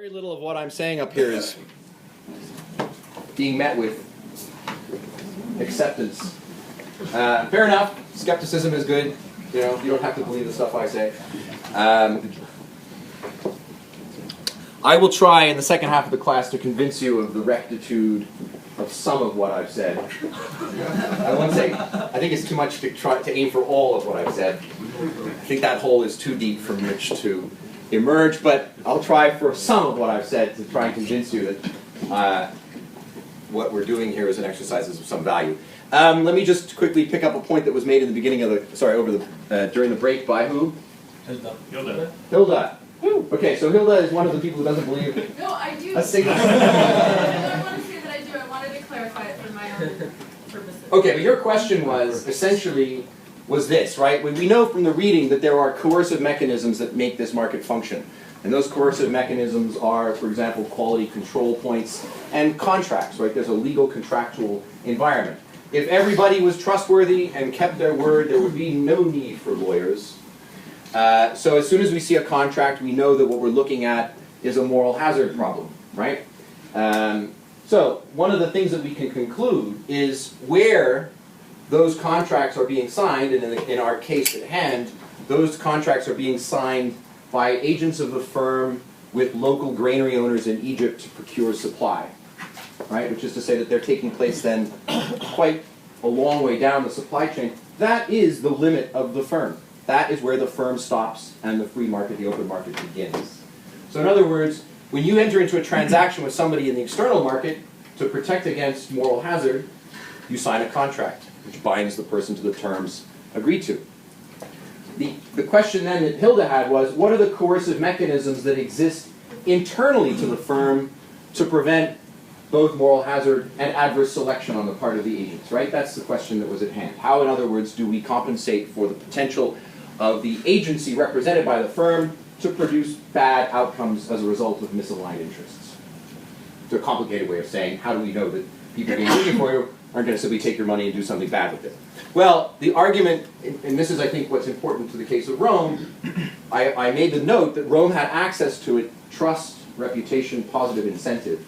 Very little of what I'm saying up here is being met with acceptance. Fair enough. Skepticism is good. You know, you don't have to believe the stuff I say. I will try in the second half of the class to convince you of the rectitude of some of what I've said. I won't say. I think it's too much to try to aim for all of what I've said. I think that hole is too deep from which to emerge, but I'll try for some of what I've said to try and convince you that what we're doing here is an exercise of some value. Let me just quickly pick up a point that was made in the beginning of the, during the break by who? Hilda. Hilda. Okay, so Hilda is one of the people who doesn't believe. No, I do. Let's say I don't want to say that I do. I wanted to clarify it for my own purposes. Okay, but your question was essentially this, right? We know from the reading that there are coercive mechanisms that make this market function. And those coercive mechanisms are, for example, quality control points and contracts, right? There's a legal contractual environment. If everybody was trustworthy and kept their word, there would be no need for lawyers. So as soon as we see a contract, we know that what we're looking at is a moral hazard problem, right? So one of the things that we can conclude is where those contracts are being signed, and in our case at hand, those contracts are being signed by agents of the firm with local granary owners in Egypt to procure supply, right? Which is to say that they're taking place then quite a long way down the supply chain. That is the limit of the firm. That is where the firm stops and the free market, the open market, begins. So in other words, when you enter into a transaction with somebody in the external market to protect against moral hazard, you sign a contract which binds the person to the terms agreed to. The question then that Hilda had was, what are the coercive mechanisms that exist internally to the firm to prevent both moral hazard and adverse selection on the part of the agents, right? That's the question that was at hand. How, in other words, do we compensate for the potential of the agency represented by the firm to produce bad outcomes as a result of misaligned interests? It's a complicated way of saying, how do we know that people being looking for you aren't going to simply take your money and do something bad with it? Well, the argument, and this is I think what's important to the case of Rome, I made the note that Rome had access to it, trust, reputation, positive incentive.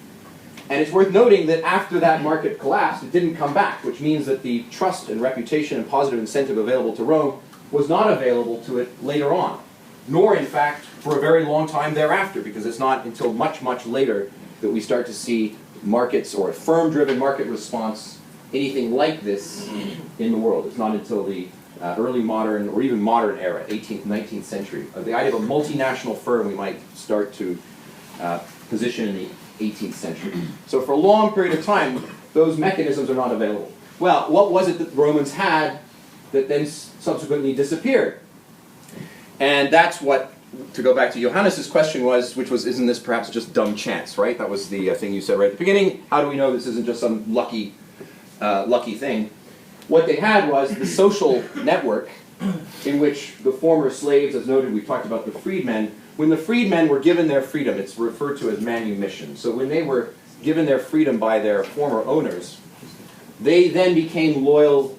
And it's worth noting that after that market collapsed, it didn't come back, which means that the trust and reputation and positive incentive available to Rome was not available to it later on, nor in fact for a very long time thereafter, because it's not until much, much later that we start to see markets or a firm-driven market response, anything like this in the world. It's not until the early modern, or even modern era, 18th, 19th century. The idea of a multinational firm we might start to position in the 18th century. So for a long period of time, those mechanisms are not available. Well, what was it that the Romans had that then subsequently disappeared? And that's what, to go back to Johannes' question was, which was, isn't this perhaps just dumb chance, right? That was the thing you said right at the beginning. How do we know this isn't just some lucky thing? What they had was the social network in which the former slaves, as noted, we talked about the freedmen. When the freedmen were given their freedom, it's referred to as manumission. So when they were given their freedom by their former owners, they then became loyal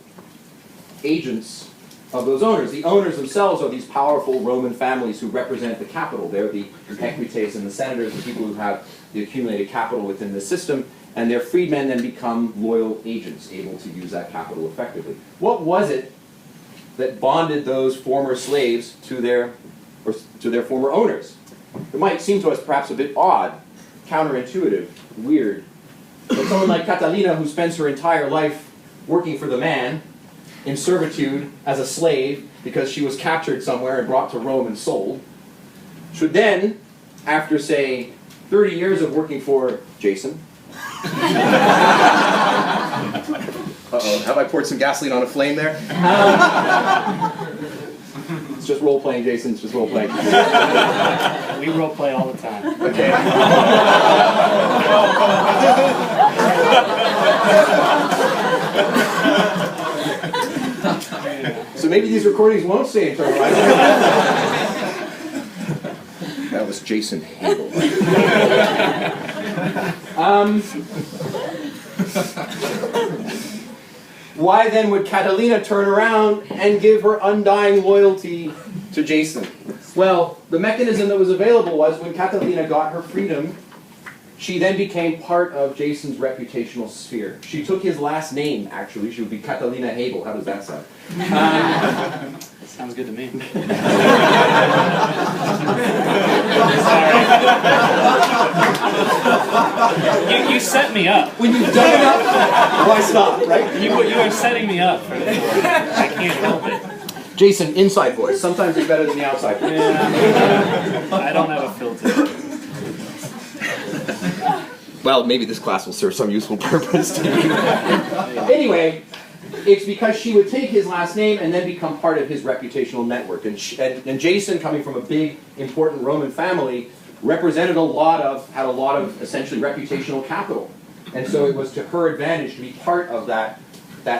agents of those owners. The owners themselves are these powerful Roman families who represent the capital. They're the equites and the senators, the people who have the accumulated capital within the system, and their freedmen then become loyal agents, able to use that capital effectively. What was it that bonded those former slaves to their former owners? It might seem to us perhaps a bit odd, counterintuitive, weird. But someone like Catalina, who spends her entire life working for the man, in servitude as a slave because she was captured somewhere and brought to Rome and sold, should then, after, say, 30 years of working for Jason, uh-oh, have I poured some gasoline on a flame there? It's just role-playing, Jason, it's just role-playing. We role play all the time. Okay. So maybe these recordings won't stay internal. That was Jason Hagel. Why then would Catalina turn around and give her undying loyalty to Jason? Well, the mechanism that was available was when Catalina got her freedom, she then became part of Jason's reputational sphere. She took his last name, actually. She would be Catalina Hagel. How does that sound? Sounds good to me. You set me up. When you've done enough, why stop, right? You are setting me up for this. I can't help it. Jason, inside voice. Sometimes it's better than the outside voice. Yeah. I don't have a filter. Well, maybe this class will serve some useful purpose to you. Anyway, it's because she would take his last name and then become part of his reputational network. And Jason, coming from a big, important Roman family, had a lot of essentially reputational capital. And so it was to her advantage to be part of that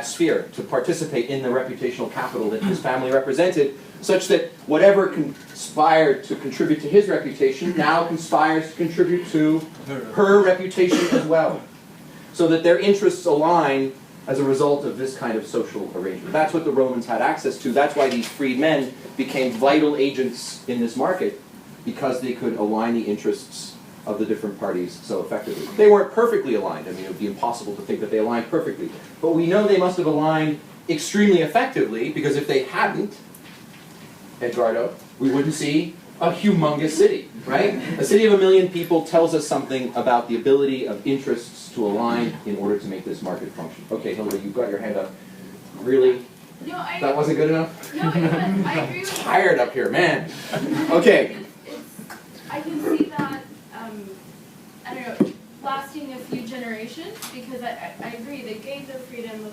sphere, to participate in the reputational capital that his family represented, such that whatever conspired to contribute to his reputation now conspires to contribute to her reputation as well. So that their interests align as a result of this kind of social arrangement. That's what the Romans had access to. That's why these freedmen became vital agents in this market, because they could align the interests of the different parties so effectively. They weren't perfectly aligned. I mean, it would be impossible to think that they aligned perfectly. But we know they must have aligned extremely effectively, because if they hadn't, Edgardo, we wouldn't see a humongous city, right? A city of 1 million people tells us something about the ability of interests to align in order to make this market function. Okay, Hilda, you've got your hand up. Really? No, That wasn't good enough? No, it was. I agree with you. Tired up here, man. Okay. I can see that, I don't know, lasting a few generations, because I agree, they gave their freedom,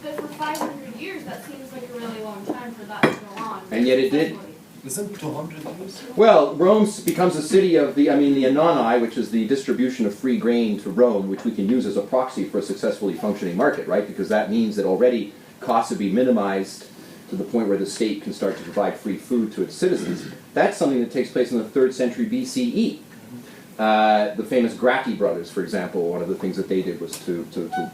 but for 500 years, that seems like a really long time for that to go on. And yet it did. Isn't 200 years? Well, Rome becomes a city of the Anoni, which is the distribution of free grain to Rome, which we can use as a proxy for a successfully functioning market, right? Because that means that already costs would be minimized to the point where the state can start to provide free food to its citizens. That's something that takes place in the 3rd century BCE. The famous Gracchi brothers, for example, one of the things that they did was to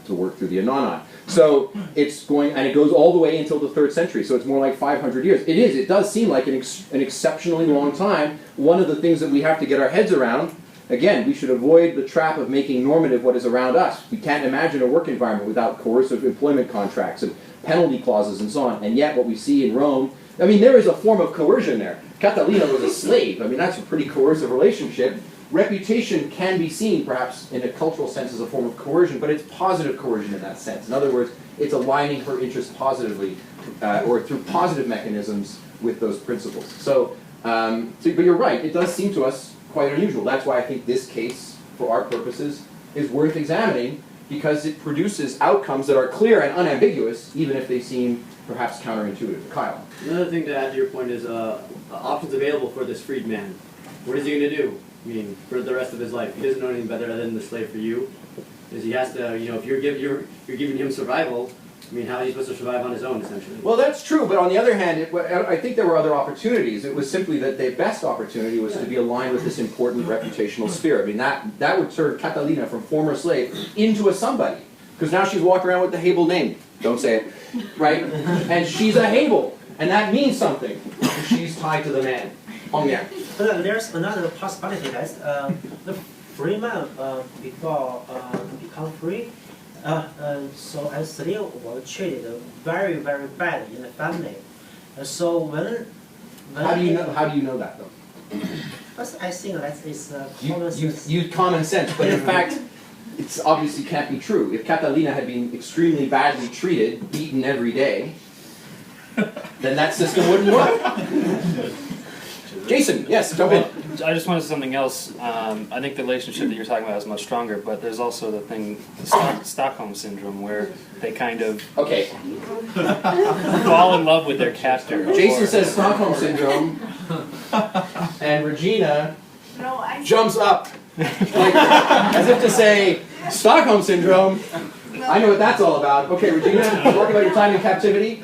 work through the Anoni. So it's going, and it goes all the way until the 3rd century, so it's more like 500 years. It does seem like an exceptionally long time. One of the things that we have to get our heads around, again, we should avoid the trap of making normative what is around us. We can't imagine a work environment without coercive employment contracts and penalty clauses and so on. And yet what we see in Rome, I mean, there is a form of coercion there. Catalina was a slave. I mean, that's a pretty coercive relationship. Reputation can be seen, perhaps, in a cultural sense as a form of coercion, but it's positive coercion in that sense. In other words, it's aligning her interests positively, or through positive mechanisms with those principles. So, but you're right, it does seem to us quite unusual. That's why I think this case, for our purposes, is worth examining, because it produces outcomes that are clear and unambiguous, even if they seem perhaps counterintuitive. Kyle? Another thing to add to your point is options available for this freedman. What is he going to do? I mean, for the rest of his life, he doesn't know anything better than the slave for you. Because he has to, if you're giving him survival, I mean, how is he supposed to survive on his own, essentially? Well, that's true, but on the other hand, I think there were other opportunities. It was simply that the best opportunity was to be aligned with this important reputational sphere. I mean, that would turn Catalina from former slave into a somebody. Because now she's walking around with the Hebel name. Don't say it. Right? And she's a Hebel. And that means something. She's tied to the man. Yeah. There's another possibility that the free man become free, so and still was treated very, very bad in the family. So when how do you know that though? Because I think that is common sense. You use common sense, but in fact, it's obviously can't be true. If Catalina had been extremely badly treated, beaten every day, then that system wouldn't work. Jason, yes, jump in. I just wanted something else. I think the relationship that you're talking about is much stronger, but there's also the thing, Stockholm Syndrome, where they kind of fall in love with their captor. Jason says Stockholm Syndrome, and Regina jumps up, like, as if to say, Stockholm Syndrome, I know what that's all about. Okay, Regina, talk about your time in captivity.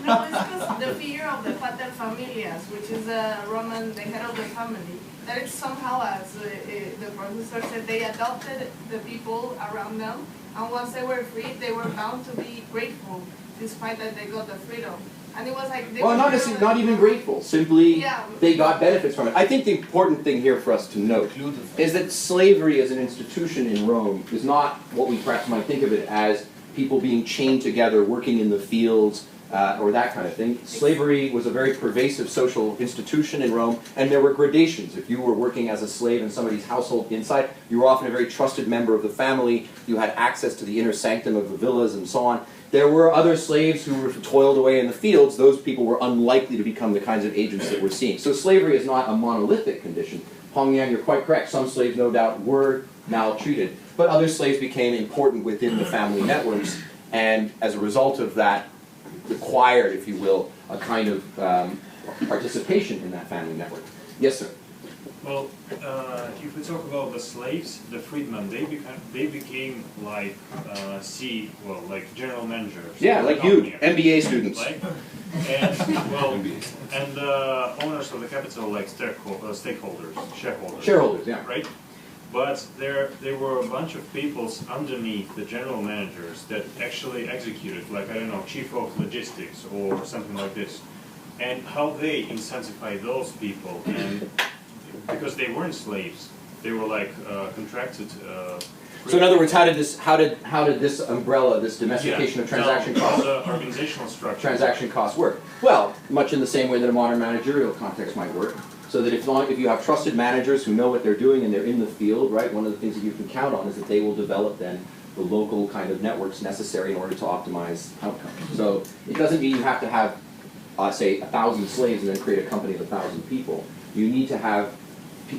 No, it's because the figure of the pater familias, which is the head of the family, that it's somehow, as the professor said, they adopted the people around them, and once they were freed, they were bound to be grateful, despite that they got the freedom. And it was like they Well, were not really- necessarily, not even grateful, simply Yeah. they got benefits from it. I think the important thing here for us to note is that slavery as an institution in Rome is not what we perhaps might think of it as people being chained together, working in the fields, or that kind of thing. Slavery was a very pervasive social institution in Rome, and there were gradations. If you were working as a slave in somebody's household inside, you were often a very trusted member of the family, you had access to the inner sanctum of the villas and so on. There were other slaves who were toiled away in the fields. Those people were unlikely to become the kinds of agents that we're seeing. So slavery is not a monolithic condition. Hong Yang, you're quite correct. Some slaves, no doubt, were maltreated. But other slaves became important within the family networks, and as a result of that, required, if you will, a kind of participation in that family network. Yes, sir? Well, if we talk about the slaves, the freedmen, they became like like general managers. Yeah, of the like you, company, MBA students. Like, and owners of the capital, like stakeholders, shareholders. Shareholders, yeah. Right? But there were a bunch of peoples underneath the general managers that actually executed, like, I don't know, chief of logistics or something like this. And how they incentivize those people, and because they weren't slaves, they were like contracted. So in other words, how did this umbrella, this domestication of transaction how costs, the organizational structure. transaction costs work? Well, much in the same way that a modern managerial context might work. So that if you have trusted managers who know what they're doing and they're in the field, right, one of the things that you can count on is that they will develop then the local kind of networks necessary in order to optimize outcomes. So it doesn't mean you have to have, say, 1,000 slaves and then create a company of 1,000 people. You need to have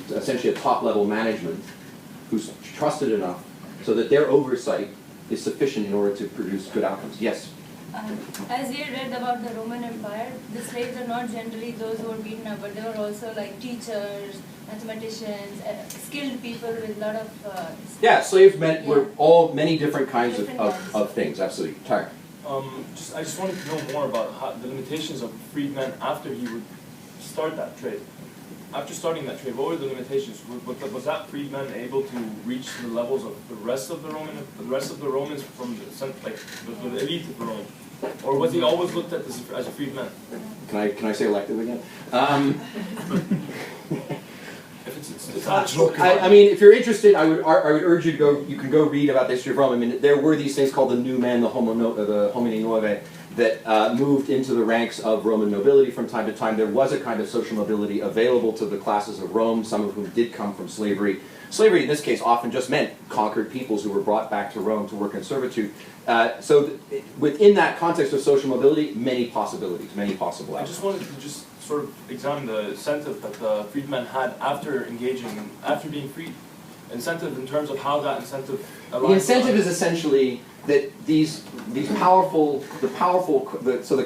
essentially a top-level management who's trusted enough so that their oversight is sufficient in order to produce good outcomes. Yes? As we read about the Roman Empire, the slaves are not generally those who were beaten up, but they were also like teachers, mathematicians, skilled people with a lot of... Yeah, slaves were all many different kinds Different of things, absolutely. Tarek. I just wanted to know more about the limitations of freedmen after he would start that trade. After starting that trade, what were the limitations? Was that freedman able to reach the levels of the rest of the Romans from the elite of the Romans, or was he always looked at as a freedman? Can I say elective again? It's I mean, if you're interested, I would urge you to go. You can go read about the history of Rome. I mean, there were these things called the new men, the homini nuove, that moved into the ranks of Roman nobility from time to time. There was a kind of social mobility available to the classes of Rome, some of whom did come from slavery. Slavery, in this case, often just meant conquered peoples who were brought back to Rome to work in servitude. Within that context of social mobility, many possibilities, many possible I outcomes. just wanted to just sort of examine the incentive that the freedmen had after being freed. Incentive in terms of how that incentive The incentive is essentially that the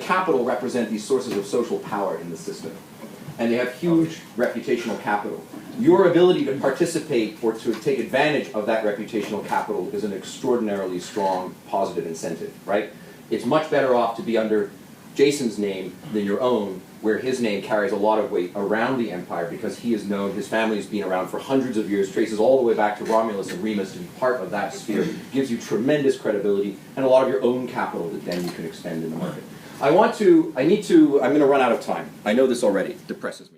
capital represent these sources of social power in the system. And they have huge reputational capital. Your ability to participate or to take advantage of that reputational capital is an extraordinarily strong positive incentive, right? It's much better off to be under Jason's name than your own, where his name carries a lot of weight around the empire because he is known, his family has been around for hundreds of years, traces all the way back to Romulus and Remus to be part of that sphere, gives you tremendous credibility and a lot of your own capital that then you can expend in the market. I'm going to run out of time. I know this already. It depresses me.